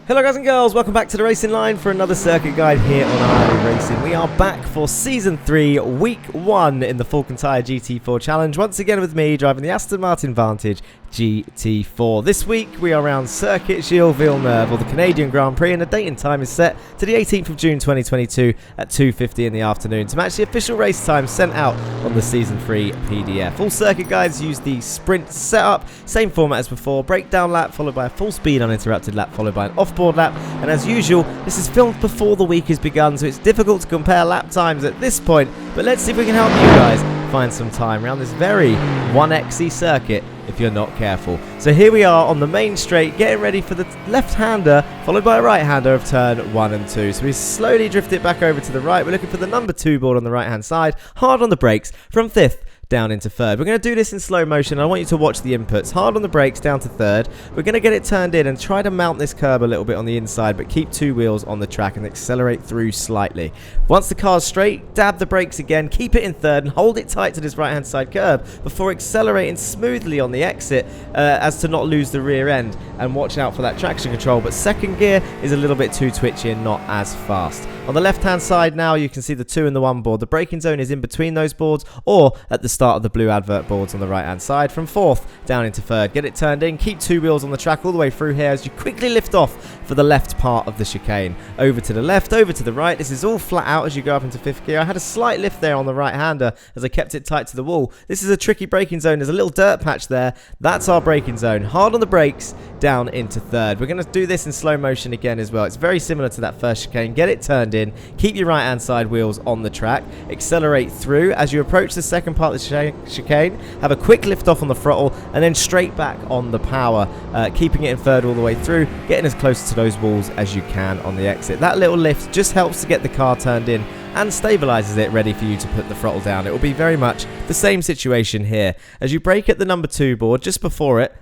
Hello guys and girls, welcome back to the Racing Line for another circuit guide here on iRacing. We are back for Season 3, Week 1 in the Falken Tyre GT4 Challenge. Once again with me, driving the Aston Martin Vantage GT4. This week we are around Circuit Gilles Villeneuve, or the Canadian Grand Prix, and the date and time is set to the 18th of June 2022 at 2:50 in the afternoon to match the official race time sent out on the Season 3 PDF. All circuit guides use the sprint setup, same format as before, breakdown lap followed by a full speed uninterrupted lap followed by an offboard lap, and as usual this is filmed before the week has begun, so it's difficult to compare lap times at this point, but let's see if we can help you guys find some time around this very 1XE circuit if you're not careful. So here we are on the main straight, getting ready for the left-hander followed by a right-hander of turn 1 and 2. So we slowly drift it back over to the right. We're looking for the number 2 board on the right-hand side, hard on the brakes from 5th down into 3rd. We're going to do this in slow motion. I want you to watch the inputs. Hard on the brakes down to 3rd. We're going to get it turned in and try to mount this curb a little bit on the inside, but keep 2 wheels on the track and accelerate through slightly. Once the car's straight, dab the brakes again, keep it in 3rd and hold it tight to this right hand side curb before accelerating smoothly on the exit as to not lose the rear end, and watch out for that traction control, but 2nd gear is a little bit too twitchy and not as fast. On the left hand side now you can see the 2 and the 1 board. The braking zone is in between those boards or at the start of the blue advert boards on the right hand side. From 4th down into 3rd, get it turned in, keep 2 wheels on the track all the way through here as you quickly lift off for the left part of the chicane. Over to the left, over to the right. This is all flat out as you go up into 5th gear. I had a slight lift there on the right hander as I kept it tight to the wall. This is a tricky braking zone. There's a little dirt patch there. That's our braking zone. Hard on the brakes down into 3rd. We're going to do this in slow motion again as well. It's very similar to that first chicane. Get it turned in, keep your right hand side wheels on the track, accelerate through. As you approach the second part of the chicane, have a quick lift off on the throttle and then straight back on the power, keeping it in 3rd all the way through, getting as close to those walls as you can on the exit. That little lift just helps to get the car turned in and stabilizes it ready for you to put the throttle down. It will be very much the same situation here. As you brake at the number 2 board, just before it,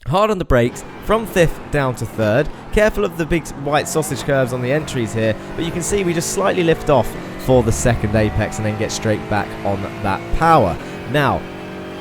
hard on the brakes from 5th down to 3rd. Careful of the big white sausage curves on the entries here, but you can see we just slightly lift off for the 2nd apex and then get straight back on that power. Now,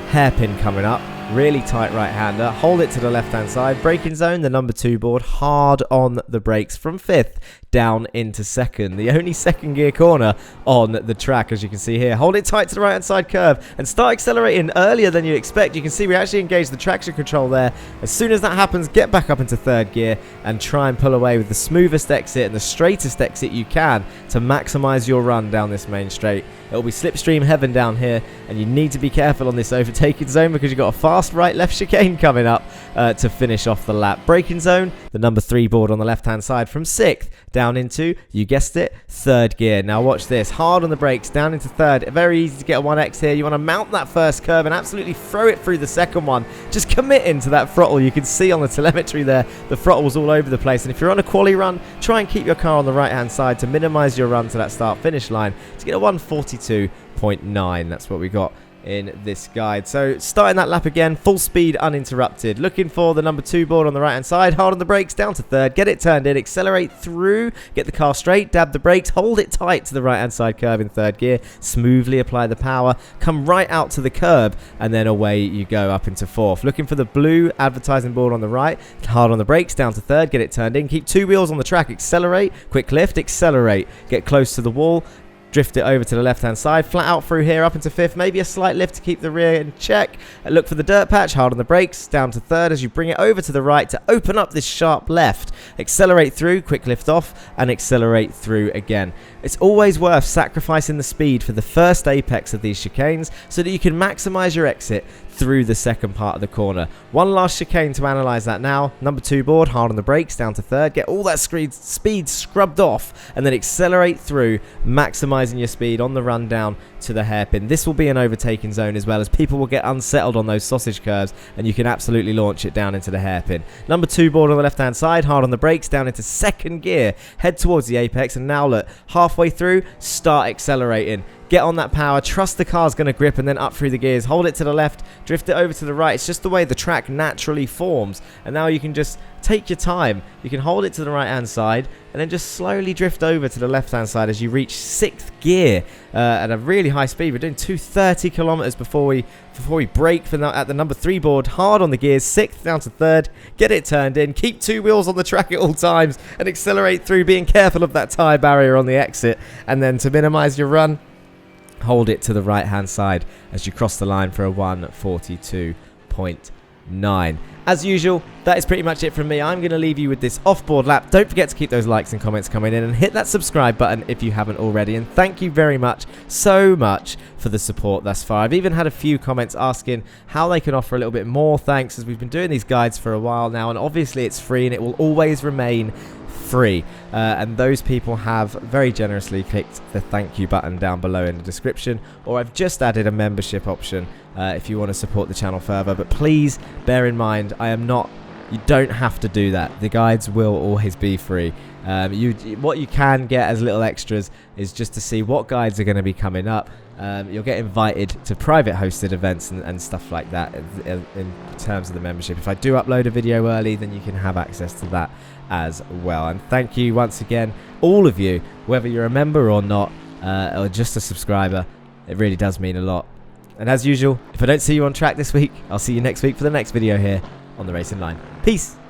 hairpin coming up. Really tight right-hander, hold it to the left-hand side, braking zone, the number 2 board, hard on the brakes from 5th down into 2nd, the only 2nd gear corner on the track as you can see here. Hold it tight to the right-hand side curve and start accelerating earlier than you expect. You can see we actually engage the traction control there. As soon as that happens, get back up into 3rd gear and try and pull away with the smoothest exit and the straightest exit you can to maximize your run down this main straight. It'll be slipstream heaven down here, and you need to be careful on this overtaking zone because you've got a fast right-left chicane coming up to finish off the lap. Braking zone, the number 3 board on the left-hand side from 6th down into, you guessed it, 3rd gear. Now watch this, hard on the brakes, down into 3rd. Very easy to get a 1X here. You want to mount that first curve and absolutely throw it through the second one. Just commit into that throttle. You can see on the telemetry there, the throttle's all over the place. And if you're on a quali run, try and keep your car on the right-hand side to minimize your run to that start-finish line to get a 142.9. That's what we got in this guide. So starting that lap again, full speed uninterrupted, looking for the number 2 board on the right hand side, hard on the brakes down to 3rd, get it turned in, accelerate through, get the car straight, dab the brakes, hold it tight to the right hand side curve in 3rd gear, smoothly apply the power, come right out to the curb, and then away you go up into 4th. Looking for the blue advertising board on the right, hard on the brakes down to 3rd, get it turned in, keep 2 wheels on the track, accelerate, quick lift, accelerate, get close to the wall, drift it over to the left hand side, flat out through here up into 5th, maybe a slight lift to keep the rear in check. Look for the dirt patch, hard on the brakes, down to 3rd as you bring it over to the right to open up this sharp left. Accelerate through, quick lift off, and accelerate through again. It's always worth sacrificing the speed for the first apex of these chicanes so that you can maximize your exit through the second part of the corner. One last chicane to analyze that now. Number 2 board, hard on the brakes, down to 3rd. Get all that speed scrubbed off and then accelerate through, maximizing your speed on the run down to the hairpin. This will be an overtaking zone as well, as people will get unsettled on those sausage curves and you can absolutely launch it down into the hairpin. Number 2 board on the left hand side, hard on the brakes, down into 2nd gear. Head towards the apex and now look, halfway through, start accelerating. get on that power, trust the car's going to grip, and then up through the gears, hold it to the left, drift it over to the right. It's just the way the track naturally forms, and now you can just take your time. You can hold it to the right hand side and then just slowly drift over to the left hand side as you reach 6th gear at a really high speed. We're doing 230 kilometers before we brake at the number 3 board, hard on the gears, 6th down to 3rd, get it turned in, keep 2 wheels on the track at all times and accelerate through, being careful of that tyre barrier on the exit, and then to minimize your run, hold it to the right hand side as you cross the line for a 1:42.9. As usual, that is pretty much it from me. I'm going to leave you with this offboard lap. Don't forget to keep those likes and comments coming in, and hit that subscribe button if you haven't already. And thank you very much, so much, for the support thus far. I've even had a few comments asking how they can offer a little bit more thanks, as we've been doing these guides for a while now, and obviously it's free and it will always remain free, and those people have very generously clicked the thank you button down below in the description, or I've just added a membership option if you want to support the channel further. But please bear in mind, you don't have to do that. The guides will always be free. What you can get as little extras is just to see what guides are going to be coming up. You'll get invited to private hosted events and stuff like that in terms of the membership. If I do upload a video early, then you can have access to that as well. And thank you once again, all of you, whether you're a member or not, or just a subscriber. It really does mean a lot. And as usual, if I don't see you on track this week, I'll see you next week for the next video here on the Racing Line. Peace!